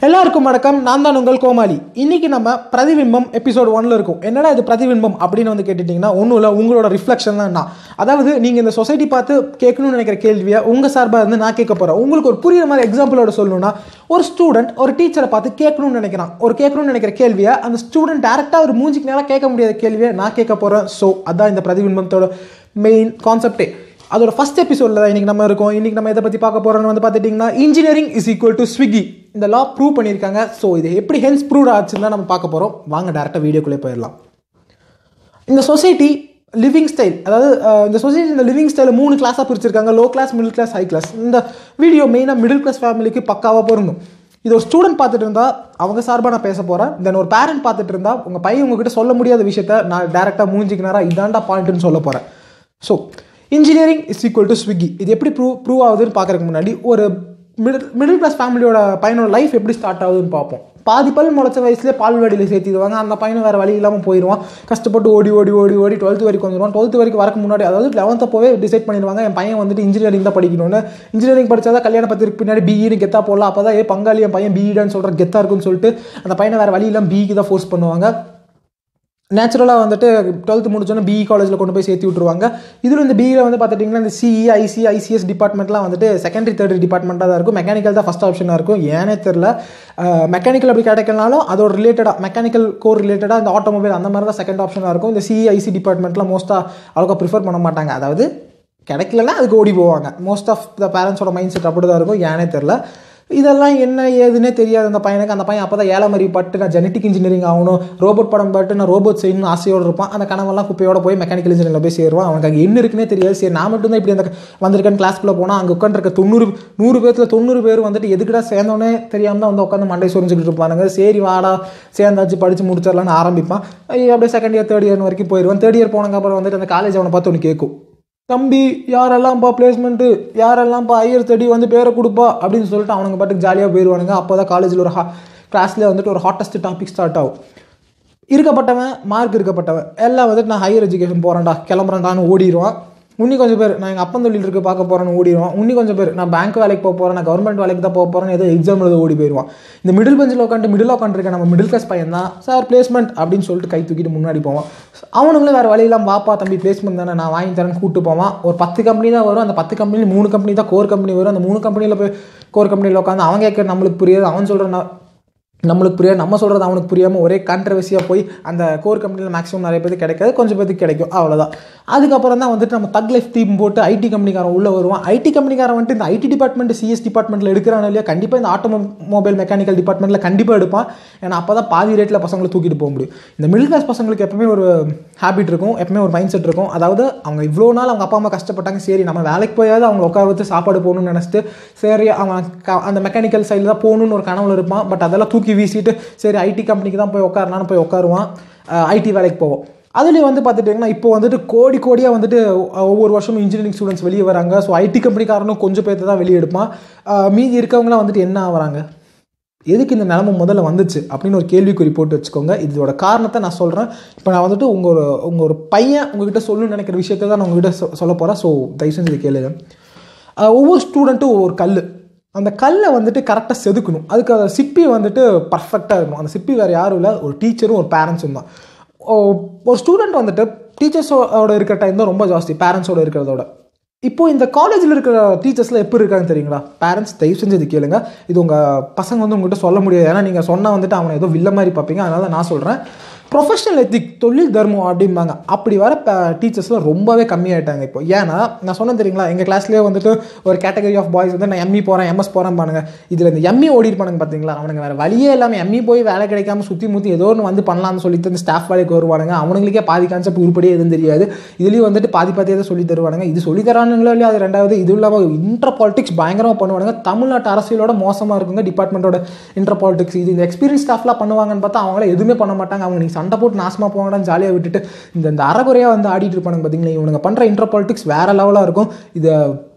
எல்லாருக்கும் வணக்கம். நான் தான் உங்கள் கோமாளி. இன்னைக்கு நம்ம பிரதிபிம்பம் எபிசோட் 1ல் இருக்கும். என்னடா இது பிரதிபிம்பம் அப்படின்னு வந்து கேட்டுட்டிங்கன்னா ஒன்றும் இல்லை, உங்களோட ரிஃப்ளெக்ஷன் தான் நான். அதாவது நீங்கள் இந்த சொசைட்டி பார்த்து கேட்கணும்னு நினைக்கிற கேள்வியை உங்கள் சார்பாக இருந்து நான் கேட்க போகிறேன். உங்களுக்கு ஒரு புரியுற மாதிரி எக்ஸாம்பிளோட சொல்லணும்னா, ஒரு ஸ்டூடெண்ட் ஒரு டீச்சரை பார்த்து கேட்கணும்னு நினைக்கிற கேள்வியை அந்த ஸ்டூடெண்ட் டேரெக்டாக ஒரு மூஞ்சிக்கு நேரம் கேட்க முடியாத கேள்வியை நான் கேட்க போகிறேன். ஸோ அதான் இந்த பிரதிபிம்பத்தோட மெயின் கான்செப்டே. அதோட ஃபஸ்ட் எபிசோடில் தான் இன்றைக்கி நம்ம இருக்கோம். இன்றைக்கி நம்ம இதை பற்றி பார்க்க போகிறோன்னு வந்து பார்த்துட்டிங்கன்னா, engineering is equal to Swiggy. இந்த லா ப்ரூவ் பண்ணியிருக்காங்க. ஸோ இது எப்படி ஹென்ஸ் ப்ரூவ் ஆச்சுன்னு தான் நம்ம பார்க்க போகிறோம். வாங்க டேரெக்டாக வீடியோக்குள்ளே போயிடலாம். இந்த சொசைட்டி லிவிங் ஸ்டைல், அதாவது இந்த லிவிங் ஸ்டைலை 3 கிளாஸாக பிரிச்சிருக்காங்க. Low class, middle class, high class. இந்த வீடியோ மெயினாக மிடில் கிளாஸ் ஃபேமிலிக்கு பக்காவாக பொருந்தும். இது ஒரு ஸ்டூடெண்ட் பார்த்துட்டு இருந்தால் அவங்க சார்பாக நான் பேச போகிறேன். தென் ஒரு பேரண்ட் பார்த்துட்டு இருந்தால் உங்கள் பையன் உங்ககிட்ட சொல்ல முடியாத விஷயத்த நான் டேரெக்டாக மூஞ்சிக்கு நேரம் இதாண்டா பாயிண்ட்டுன்னு சொல்ல போகிறேன். So engineering is equal to Swiggy. இது எப்படி ப்ரூவ் ஆகுதுன்னு பார்க்குறதுக்கு முன்னாடி ஒரு மிடில் கிளாஸ் ஃபேமிலியோட பையனோட லைஃப் எப்படி ஸ்டார்ட் ஆகுதுன்னு பார்ப்போம். பாதி பல் முளைச்ச வயசுலேயே பால்வாடியில் சேர்த்திடுவாங்க. அந்த பையனை வேறு வழி இல்லாமல் போயிடுவான். கஷ்டப்பட்டு ஓடி 12th வரைக்கும் வந்துடுவான். 12th வரைக்கும் வரக்கு முன்னாடி, அதாவது 11th அப்போவே டிசைட் பண்ணிடுவாங்க, என் பையன் வந்துட்டு இன்ஜினியரிங் தான் படிக்கணும்னு. இன்ஜினியரிங் படித்தா கல்யாண பத்திரிக்கு பின்னாடி பிஇன்னு கெத்தா போடலாம். அப்போ தான் பங்காளி என் பையன் பிஇடான்னு சொல்கிற கெத்தாக இருக்குன்னு சொல்லிட்டு அந்த பையனை வேறு வழி இல்லாமல் பிஇக்கு தான் ஃபோர்ஸ் பண்ணுவாங்க. நேச்சுரலாக வந்துட்டு 12th முடிச்சோன்னா பிஇ காலேஜில் கொண்டு போய் சேர்த்து விட்ருவாங்க. இதில் இந்த பிஇயில் வந்து பார்த்துட்டிங்கன்னா இந்த சிஇ, ஐசி, ஐசிஎஸ் டிபார்ட்மெண்ட்லாம் வந்துட்டு செகண்டரி தேர்ட் டிபார்ட்மெண்ட்டாக தான் இருக்கும். மெக்கானிக்கல் தான் ஃபஸ்ட் ஆப்ஷனாக இருக்கும். ஏனே தெரில, மெக்கானிக்கல் அப்படி கிடைக்கலனாலும் அதோட ரிலேட்டடாக மெக்கானிக்கல் கோர் ரிலேட்டடாக இந்த ஆட்டோமொபைல் அந்த மாதிரி தான் செகண்ட் ஆப்ஷனாக இருக்கும். இந்த சிஇ, ஐசி டிபார்ட்மெண்ட்லாம் மோஸ்ட்டாக அவ்வளோக்கா ப்ரிஃபர் பண்ண மாட்டாங்க. அதாவது கிடைக்கலன்னா அதுக்கு ஓடி போவாங்க. மோஸ்ட் ஆஃப் த பேரண்ட்ஸோட மைண்ட் செட் அப்படி தான் இருக்கும். ஏனே தெரில, இதெல்லாம் என்ன ஏதுன்னே தெரியாது அந்த பையனுக்கு. அந்த பையன் அப்போ தான் ஏழமறி பட்டு நான் ஜெனட்டிக் இன்ஜினியரிங் ஆகணும், ரோபோட் படம் பட்டு நான் ரோபோட் செய்யணும்னு ஆசையோடு இருப்பான். அந்த கனவெல்லாம் குப்பையோட போய் மெக்கானிக்கல் இன்ஜினியரில் போய் சேருவான். அவனுக்கு அங்கே என்ன இருக்குன்னே தெரியாது. சரி, நான் மட்டும் தான் இப்படி அந்த வந்திருக்கேன் கிளாஸ்க்குள்ளே போனால் அங்கே உட்காந்துருக்க 100 பேர்த்தில் 90 பேர் வந்துட்டு எதுக்கிட்ட சேர்ந்தோன்னே தெரியாமல் தான் வந்து உட்காந்து மண்டை சொரிஞ்சுக்கிட்டு இருப்பானுங்க. சரி வாடா சேர்ந்தாச்சு படித்து முடிச்சிடலான்னு ஆரம்பிப்பான். அப்படியே செகண்ட் இயர் தேர்ட் இயர் வரைக்கும் போயிடுவான். தேர்ட் இயர் போனதுக்கு அப்புறம் வந்துட்டு அந்த காலேஜ் அவனை பார்த்து ஒன்று கேட்கும், தம்பி யாரெல்லாம்ப்பா பிளேஸ்மெண்ட்டு, யாரெல்லாம்ப்பா ஹையர் ஸ்டடி வந்து பேரை கொடுப்பா அப்படின்னு சொல்லிட்டு அவனுங்க பாட்டுக்கு ஜாலியாக போயிடுவானுங்க. அப்போ தான் காலேஜில் ஒரு கிளாஸில் வந்துட்டு ஒரு ஹாட்டஸ்ட் டாபிக் ஸ்டார்ட் ஆகும். இருக்கப்பட்டவன் மார்க் இருக்கப்பட்டவன் எல்லாம் வந்துட்டு நான் ஹையர் எஜுகேஷன் போகிறேன்டா கிளம்புறேன்டான்னு ஓடிடுவான். இன்னும் கொஞ்சம் பேர் நான் எங்கள் அப்பன் தொழில் இருக்க பார்க்க போகிறேன்னு ஓடிடுவான். இன்னும் கொஞ்சம் பேர் நான் பேங்க் வேலைக்கு போக போகிறேன், நான் கவர்மெண்ட் வேலைக்கு தான் போக போகிறேன்னு ஏதோ எக்ஸாம் எழுத ஓடி போயிடுவான். இந்த மிடில் பெஞ்சில் உட்காந்துருக்க நம்ம மிடில் கிளாஸ் பையன் தான் சார் பிளேஸ்மெண்ட் அப்படின்னு சொல்லிட்டு கை தூக்கிட்டு முன்னாடி போவான். அவனுங்களும் வேறு வழியெல்லாம் வாப்பா தம்பி பிளேஸ்மெண்ட் தானே நான் வாங்கி தரேன்னு கூப்பிட்டு போவான். ஒரு 10 கம்பெனி தான் வரும். அந்த 10 கம்பெனியில் 3 கம்பெனி தான் கோர் கம்பெனி வரும். அந்த 3 கம்பெனியில் போய் கோர் கம்பெனியில் உட்காந்து அவன் கேட்குற நம்மளுக்கு புரியாது, அவன் சொல்கிற நம்மளுக்கு புரியாது, நம்ம சொல்கிறது அவனுக்கு புரியாமல் ஒரே கான்ட்ரவர்சியாக போய் அந்த கோர் கம்பெனியில் மேக்ஸிமம் நிறைய பேருக்கு கிடைக்காது, கொஞ்சம் பேருக்கு கிடைக்கும், அவ்வளோதான். அதுக்கப்புறம் தான் வந்துட்டு நம்ம தக் லைஃப் டீம் போட்டு ஐடி கம்பெனிக்காரன் உள்ளே வருவான். ஐடி கம்பெனிக்காரன் வந்துட்டு இந்த ஐடி டிபார்ட்மெண்ட் சிஎஸ் டிபார்ட்மெண்ட்டில் எடுக்கிறானோ இல்லையா, கண்டிப்பாக இந்த ஆட்டோமொபைல் மெக்கானிக்கல் டிபார்ட்மெண்ட்டில் கண்டிப்பாக எடுப்பான். ஏன்னா அப்போ தான் பாதி ரேட்டில் பசங்களை தூக்கிட்டு போக முடியும். இந்த மிடில் கிளாஸ் பசங்களுக்கு எப்பவுமே ஒரு ஹேபிட் இருக்கும், எப்பவுமே ஒரு மைண்ட் செட் இருக்கும். அதாவது அவங்க இவ்வளோ நாள் அவங்க அப்பா அம்மா கஷ்டப்பட்டாங்க, சரி நம்ம வேலைக்கு போயாவது அவங்க உட்கார வச்சு சாப்பாடு போகணும்னு நினச்சிட்டு சரி அவன் அந்த மெக்கானிக்கல் சைடில் தான் போகணுன்னு ஒரு கனவுல இருப்பான். பட் அதெல்லாம் தூக்கி வீசிட்டு சரி ஐடி கம்பெனிக்கு தான் போய் உட்காரலான்னு போய் உட்காருவான். ஐடி வேலைக்கு போவோம். அதுலேயும் வந்து பார்த்துட்டிங்கன்னா இப்போ வந்துட்டு கோடியாக வந்துட்டு ஒவ்வொரு வருஷமும் இன்ஜினியரிங் ஸ்டூடெண்ட்ஸ் வெளியே வராங்க. ஸோ ஐடி கம்பெனிக்காரனும் கொஞ்சம் பேர்த்து தான் வெளியே எடுப்பான். மீதி இருக்கவங்களாம் வந்துட்டு என்ன ஆகிறாங்க, எதுக்கு இந்த நிலமை முதல்ல வந்துச்சு அப்படின்னு ஒரு கேள்விக்குறி போட்டு வச்சுக்கோங்க. இதோட காரணத்தை நான் சொல்கிறேன். இப்போ நான் வந்துட்டு உங்கள் ஒரு பையன் உங்ககிட்ட சொல்லணும்னு நினைக்கிற விஷயத்தை தான் நான் உங்ககிட்ட சொல்ல போகிறேன். ஸோ தயவு செஞ்சு இது கேளுங்க. ஒவ்வொரு ஸ்டூடெண்ட்டும் ஒவ்வொரு கல், அந்த கல்லை வந்துட்டு கரெக்டாக செதுக்கணும். அதுக்கு அந்த சிப்பி வந்துட்டு பர்ஃபெக்டாக இருக்கணும். அந்த சிப்பி வேறு யாரும் இல்லை, ஒரு டீச்சரும் ஒரு பேரண்ட்ஸும் தான். ஒரு ஸ்டூடெண்ட் வந்துட்டு டீச்சர்ஸோட இருக்கிற டைம் தான் ரொம்ப ஜாஸ்தி பேரண்ட்ஸோட இருக்கிறதோட. இப்போது இந்த காலேஜில் இருக்கிற டீச்சர்ஸில் எப்படி இருக்காங்க தெரியுங்களா? பேரண்ட்ஸ் தயவு செஞ்சு இது கேளுங்க. இது உங்கள் பசங்க வந்து உங்கள்கிட்ட சொல்ல முடியாது, ஏன்னா நீங்கள் சொன்னால் வந்துட்டு அவனை ஏதோ வில்ல மாதிரி பார்ப்பீங்க. அதனால நான் சொல்கிறேன், ப்ரொஃபஷனல் எத்திக், தொழில் தர்மம் அப்படிம்பாங்க. அப்படி வர டீச்சர்ஸ்லாம் ரொம்பவே கம்மியாயிட்டாங்க இப்போ. ஏன்னா நான் சொன்னேன் தெரியுங்களா, எங்கள் கிளாஸ்லேயே வந்துட்டு ஒரு கேட்டகரி ஆஃப் பாய்ஸ் வந்து நான் எம்இ போகிறேன், எம்எஸ் போகிறேன் பாருங்க. இதில் இந்த எம்இ ஓடிருப்பானுங்க பார்த்தீங்களா, அவனுங்க வேறு வழியே இல்லாமல் எம்இ போய் வேலை கிடைக்காம சுற்றி முற்றி ஏதோ ஒன்று வந்து பண்ணலாம்னு சொல்லிட்டு இந்த ஸ்டாஃப் வேலைக்கு வருவானுங்க. அவனுங்களுக்கே பாதி கான்செப்ட் உருப்படியே எதுவும் தெரியாது. இதுலேயும் வந்துட்டு பாதியே தான் சொல்லி தருவானுங்க. இது சொல்லி தரானுங்களோ இல்லையா, அது ரெண்டாவது. இது இல்லாமல் இன்டர் பாலிடிக்ஸ் பயங்கரமாக பண்ணுவானுங்க. தமிழ்நாட்டு அரசியலோட மோசமாக இருக்குங்க டிபார்ட்மெண்ட்டோட இன்டர் பாலிடிக்ஸ். இது இந்த எக்ஸ்பீரியன்ஸ் ஸ்டாஃப்லாம் பண்ணுவாங்கன்னு பார்த்தா அவங்கள எதுவுமே பண்ண மாட்டாங்க. அவங்க நீங்கள் சண்டை போட்டு நாசமாக போங்கடான்னு ஜாலியாக விட்டுட்டு இந்த அறகுறையாக வந்து ஆடிட்டு இருப்பானுங்க பார்த்தீங்களா. இவனுங்க பண்ணுற இன்டர் பாலிடிக்ஸ் வேறு லெவலாக இருக்கும். இதை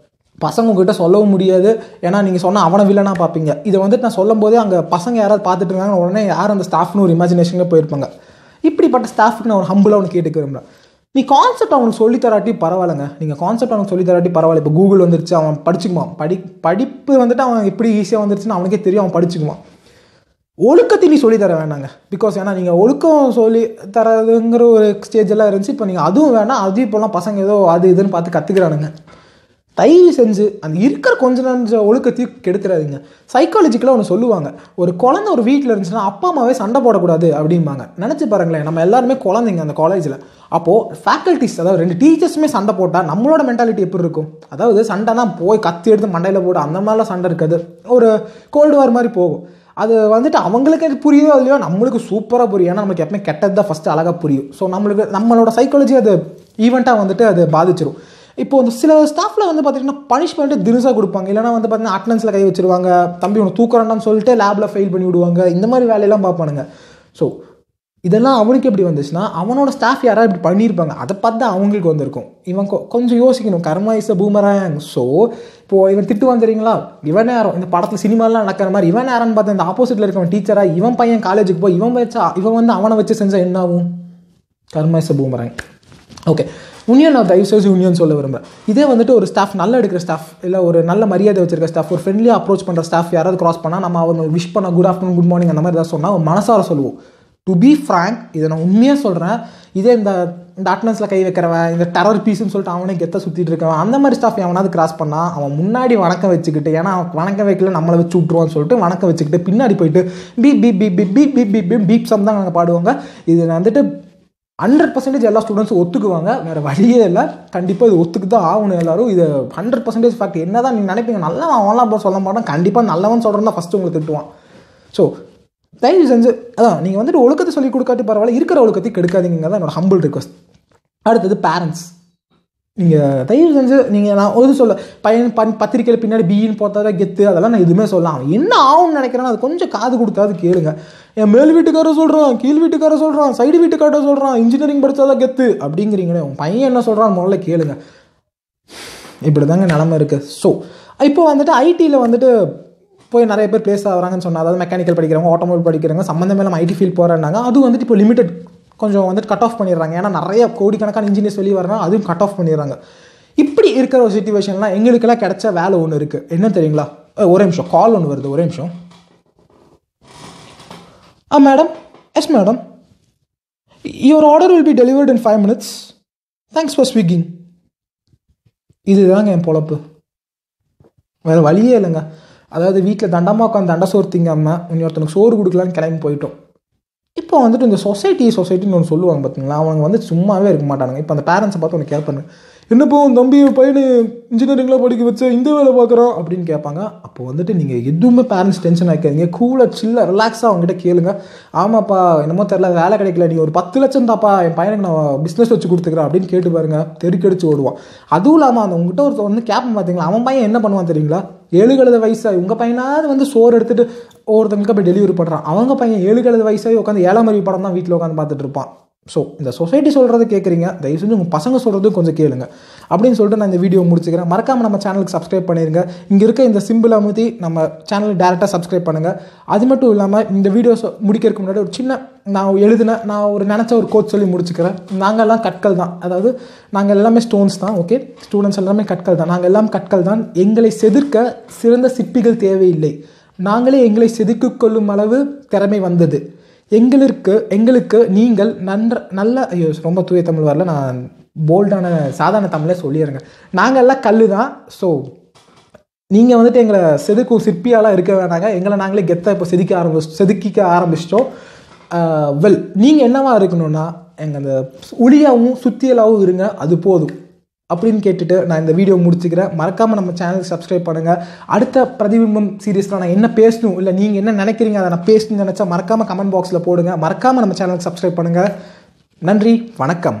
பசங்க உங்ககிட்ட சொல்லவும் முடியாது, ஏன்னா நீங்கள் சொன்னால் அவனை வில்லனாக பார்ப்பீங்க. இதை வந்துட்டு நான் சொல்லும் போதே அங்கே பசங்க யாராவது பார்த்துட்டு இருக்காங்க, உடனே யார் அந்த ஸ்டாஃப்னு ஒரு இமேஜினேஷனில் போயிருப்பாங்க. இப்படிப்பட்ட ஸ்டாஃப்க்கு நான் ஒரு ஹம்பிளாக அவனுக்கு கேட்டுக்கிறேன். நீ கான்செப்ட் அவனுக்கு சொல்லித்தராட்டி பரவாயில்லைங்க, நீங்கள் கான்செப்ட் அவனுக்கு சொல்லித்தராட்டி பரவாயில்ல. இப்போ கூகுள் வந்துருச்சு, அவன் படிச்சுக்குவான். படிப்பு வந்துட்டு அவன் எப்படி ஈஸியாக வந்துருச்சுன்னு அவனுக்கே தெரியும், அவன் படிச்சுக்குவான். ஒழுக்கத்தை நீ சொல்லித்தர வேணாங்க. பிகாஸ் ஏன்னா நீங்கள் ஒழுக்கம் சொல்லி தரதுங்கிற ஒரு ஸ்டேஜெல்லாம் இருந்துச்சு. இப்போ நீங்கள் அதுவும் வேணாம். அது இப்போலாம் பசங்க ஏதோ அது இதுன்னு பார்த்து கற்றுக்கிறானுங்க. தயவு செஞ்சு அந்த இருக்கிற கொஞ்சம் ஒழுக்கத்தையும் கெடுத்துறாதீங்க. சைக்காலஜிக்கலாக ஒன்று சொல்லுவாங்க, ஒரு குழந்தை ஒரு வீட்டில் இருந்துச்சுன்னா அப்பா அம்மாவே சண்டை போடக்கூடாது அப்படிம்பாங்க. நினச்சி பாருங்களேன், நம்ம எல்லாருமே குழந்தைங்க அந்த காலேஜில். அப்போது ஃபேக்கல்ட்டிஸ், அதாவது 2 டீச்சர்ஸுமே சண்டை போட்டால் நம்மளோட மென்டாலிட்டி எப்படி இருக்கும்? அதாவது சண்டைனா போய் கத்தி எடுத்து மண்டையில் போட்டு அந்த மாதிரிலாம் சண்டை இருக்காது. ஒரு கோல்டு வார் மாதிரி போகும். அது அவங்களுக்கு புரியுதோ இல்லையோ நம்மளுக்கு சூப்பராக புரியும். ஏன்னா நமக்கு எப்பவுமே கெட்டது தான் ஃபஸ்ட்டு அழகாக புரியும். ஸோ நம்மளோட சைக்காலஜி அது ஈவெண்ட்டாக அது பாதிச்சிடும். இப்போது இந்த சில ஸ்டாஃபில் பார்த்திங்கன்னா பனிஷ்மெண்ட்டு தினசாக கொடுப்பாங்க. இல்லைனா பார்த்திங்கன்னா அட்டனன்ஸில் கை வச்சுருவாங்க. தம்பி உனக்கு தூக்குறான்னு சொல்லிட்டு லேபில் ஃபெயில் பண்ணி விடுவாங்க. இந்த மாதிரி வேலையெல்லாம் பார்ப்பானுங்க. ஸோ இதெல்லாம் அவனுக்கு எப்படி வந்துச்சுன்னா அவனோட ஸ்டாஃப் யாராவது இப்படி பண்ணியிருப்பாங்க. அதை பார்த்து தான் அவங்களுக்கு வந்திருக்கும். இவன் கொஞ்சம் யோசிக்கணும். கர்மா இஸ் அ பூமராங். ஸோ இப்போது இவன் திட்டு வந்துடுறீங்களா, இவன் நேரம் இந்த படத்தில் சினிமாலாம் நடக்கிற மாதிரி இவன் நேரம்னு பார்த்தா இந்த ஆப்போசிட்டில் இருக்கவன் டீச்சராக இவன் பையன் காலேஜுக்கு போய் இவன் அவனை வச்சு செஞ்சால் என்ன ஆகும்? Karma is a boomerang. Okay, union நான் தயவுசெய்து யூனியன் சொல்ல விரும்புகிறேன். இதே ஒரு ஸ்டாஃப் நல்லா எடுக்கிற ஸ்டாஃப், இல்லை ஒரு நல்ல மரியாதை வச்சிருக்க ஸ்டாஃப், ஒரு ஃப்ரெண்ட்லியாக அப்ரோச் பண்ணுற ஸ்டாஃப் யாராவது கிராஸ் பண்ணால் நம்ம அவங்க விஷ் பண்ண குட் ஆஃப்டர்நூன் குட் மார்னிங் அந்த மாதிரி ஏதாவது சொன்னால் மனசார சொல்லுவோம். டு பி ஃப்ராங்க், இதை நான் உண்மையாக சொல்கிறேன். இதே இந்த அட்டனன்ஸில் கை வைக்கிறவன், இந்த டெரர் பீஸ்ன்னு சொல்லிட்டு அவனே கெத்த சுற்றிட்டு இருக்கவன், அந்த மாதிரி ஸ்டாஃப் அவனாவது கிராஸ் பண்ணால் அவன் முன்னாடி வணக்கம் வச்சுக்கிட்டு, ஏன்னா வணக்கம் வைக்கல நம்மளை வச்சு விட்ருவான்னு சொல்லிட்டு வணக்கம் வச்சுக்கிட்டு பின்னாடி போயிட்டு beep beep beep beep beep beep beep beep சம் தான் நாங்கள் பாடுவாங்க. இது 100% எல்லா ஸ்டூடெண்ட்ஸும் ஒத்துக்குவாங்க. வேறு வழியே இல்லை. கண்டிப்பாக இது ஒத்துக்கு தான் ஆகணும் எல்லோரும். இது 100% ஃபேக்ட். என்ன தான் நீங்கள் நினைப்பீங்க நல்லவன் அவன்லாம் போய் சொல்ல மாட்டான். கண்டிப்பாக நல்லவன் சொல்கிறேன் தான் ஃபஸ்ட்டு உங்களுக்கு திட்டுவான். ஸோ தயவு செஞ்சு அதான் நீங்கள் ஒழுக்கத்தை சொல்லி கொடுக்காட்டி பரவாயில்ல, இருக்கிற ஒழுக்கத்தை கெடுக்காதீங்க தான் என்னோட ஹம்பிள் ரிக்வஸ்ட். அடுத்தது பேரண்ட்ஸ். நீங்கள் தயவு செஞ்சு நான் ஒரு சொல்ல பையன் பத்திரிக்கையில் பின்னாடி பின்னு போட்டாதான் கெத்து, அதெல்லாம் நான் எதுவுமே சொல்லலாம். என்ன ஆகும்னு நினைக்கிறேன்னா அது கொஞ்சம் காது கொடுத்தாது கேளுங்க. என் மேல் வீட்டுக்காரர் சொல்கிறான், கீழ் வீட்டுக்காரர் சொல்கிறான், சைடு வீட்டுக்காரர் சொல்கிறான், இன்ஜினியரிங் படித்தாதான் கெத்து அப்படிங்கிறீங்களே. உன் பையன் என்ன சொல்கிறான்னு முதல்ல கேளுங்க. இப்படி தாங்க நிலமை இருக்குது. ஸோ இப்போ ஐடியில் போய் நிறைய பேர் பிளேஸ் ஆகிறாங்கன்னு சொன்னால், அதாவது மெக்கானிக்கல் படிக்கிறவங்க, ஆட்டோமொபைல் படிக்கிறவங்க, சம்மந்தமே இல்லாமல் ஐடி ஃபீல்ட் போகிறாங்க. அது இப்போ லிமிட்டட் கொஞ்சம் கட் ஆஃப் பண்ணிடுறாங்க. ஏன்னா நிறைய கோடிக்கணக்கான இன்ஜினியர்ஸ் வெளியே வர்றாங்க, அதுவும் கட் ஆஃப் பண்ணிடுறாங்க. இப்படி இருக்கிற ஒரு சிச்சுவேஷன்லாம் எங்களுக்கெல்லாம் கிடைச்ச வேலை ஒன்று இருக்குது. என்ன தெரியுங்களா? ஒரே நிமிஷம், கால் ஒன்று வருது, ஒரே நிமிஷம். Madam, yes madam, your order will be delivered in 5 minutes. Thanks for Swiggying. இதுதாங்க என் பொழப்பு, வேறு வழியே இல்லைங்க. அதாவது வீட்டில் தண்டமாக உட்காந்து தண்டை சோறு திங்காம இன்னொருத்தனுக்கு சோறு கொடுக்கலான்னு கிளம்பி போயிட்டோம். இப்போ இந்த சொசைட்டின்னு ஒன்று சொல்லுவாங்க பார்த்தீங்களா, அவங்க சும்மாவே இருக்க மாட்டானுங்க. இப்போ அந்த பேரண்ட்ஸை பார்த்து ஒன்று கேட்பாங்க, என்னப்போ உன் தம்பி பையனு இன்ஜினியரிங்லாம் படிக்க வச்சு இந்த வேலை பார்க்குறோம் அப்படின்னு கேட்பாங்க. அப்போ நீங்கள் எதுவுமே பேரண்ட்ஸ் டென்ஷன் ஆகிக்காதீங்க. கூலாக சில்லாக ரிலாக்ஸாக அவங்ககிட்ட கேளுங்க. ஆமாப்பா என்னமோ தெரில வேலை கிடைக்கல, நீ ஒரு 10 லட்சம் தாப்பா என் பையனுக்கு நான் பிஸ்னஸ் வச்சு கொடுத்துக்கிறேன் அப்படின்னு கேட்டு பாருங்க. தெருக்கடிச்சு ஓடுவான். அதுவும் இல்லாமல் உங்ககிட்ட ஒருத்தர் கேட்பேன் பார்த்தீங்களா, அவன் பையன் என்ன பண்ணுவான் தெரியுங்களா? 7 வயசாகி உங்கள் பையனாவது சோறு எடுத்துகிட்டு ஒருத்தங்களுக்கு போய் டெலிவரி பண்ணுறான். அவங்க பையன் 7 வயசாகி உட்காந்து 7 படம் தான் வீட்டில் உட்காந்து பார்த்துட்டு இருப்பான். ஸோ இந்த சொசைட்டி சொல்கிறத கேட்குறீங்க, தயவு செஞ்சு உங்கள் பசங்க சொல்கிறதும் கொஞ்சம் கேளுங்க அப்படின்னு சொல்லிட்டு நான் இந்த வீடியோ முடிச்சுக்கிறேன். மறக்காமல் நம்ம சேனலுக்கு சப்ஸ்கிரைப் பண்ணிடுங்க. இங்கே இருக்க இந்த சிம்பிள் அமுத்தி நம்ம சேனலுக்கு டேரெக்டாக சப்ஸ்கிரைப் பண்ணுங்கள். அது மட்டும் இல்லாமல் இந்த வீடியோஸ் முடிக்கிறதுக்கு முன்னாடி ஒரு சின்ன நான் நினச்ச ஒரு கோட் சொல்லி முடிச்சுக்கிறேன். நாங்கள் எல்லாம் கற்கள் தான், அதாவது நாங்கள் எல்லாமே ஸ்டோன்ஸ் தான். ஓகே, ஸ்டூடெண்ட்ஸ் எல்லாமே கற்கள் தான். நாங்கள் எல்லாம் கற்கள் தான். எங்களை செதுக்க சிறந்த சிற்பிகள் தேவையில்லை. நாங்களே எங்களை செதுக்கிக் கொள்ளும் அளவு திறமை வந்தது எங்களுக்கு நீங்கள் நல்ல ரொம்ப தூய தமிழ் வரல, நான் போல்டான சாதாரண தமிழே சொல்லிடுறேங்க. நாங்கள் எல்லாம் கல் தான். ஸோ நீங்கள் எங்களை செதுக்கும் சிற்பியாலாம் இருக்க வேணாங்க. எங்களை நாங்களே கெத்தாக இப்போ செதுக்கிக்க ஆரம்பிச்சிட்டோம். நீங்கள் என்னவா இருக்கணும்னா எங்கள் அந்த ஒளியாகவும் சுத்தியலாகவும் இருங்க, அது போதும் அப்படின்னு கேட்டுட்டு நான் இந்த வீடியோ முடிச்சுக்கிறேன். மறக்காமல் நம்ம சேனலுக்கு சப்ஸ்கிரைப் பண்ணுங்கள். அடுத்த பிரதிபிம்பம் சீரீஸில் நான் என்ன பேசணும், இல்லை நீங்கள் என்ன நினைக்கிறீங்க அதை நான் பேசணும்னு நினச்சா மறக்காமல் கமெண்ட் பாக்ஸில் போடுங்க. மறக்காமல் நம்ம சேனலுக்கு சப்ஸ்கிரைப் பண்ணுங்கள். நன்றி, வணக்கம்.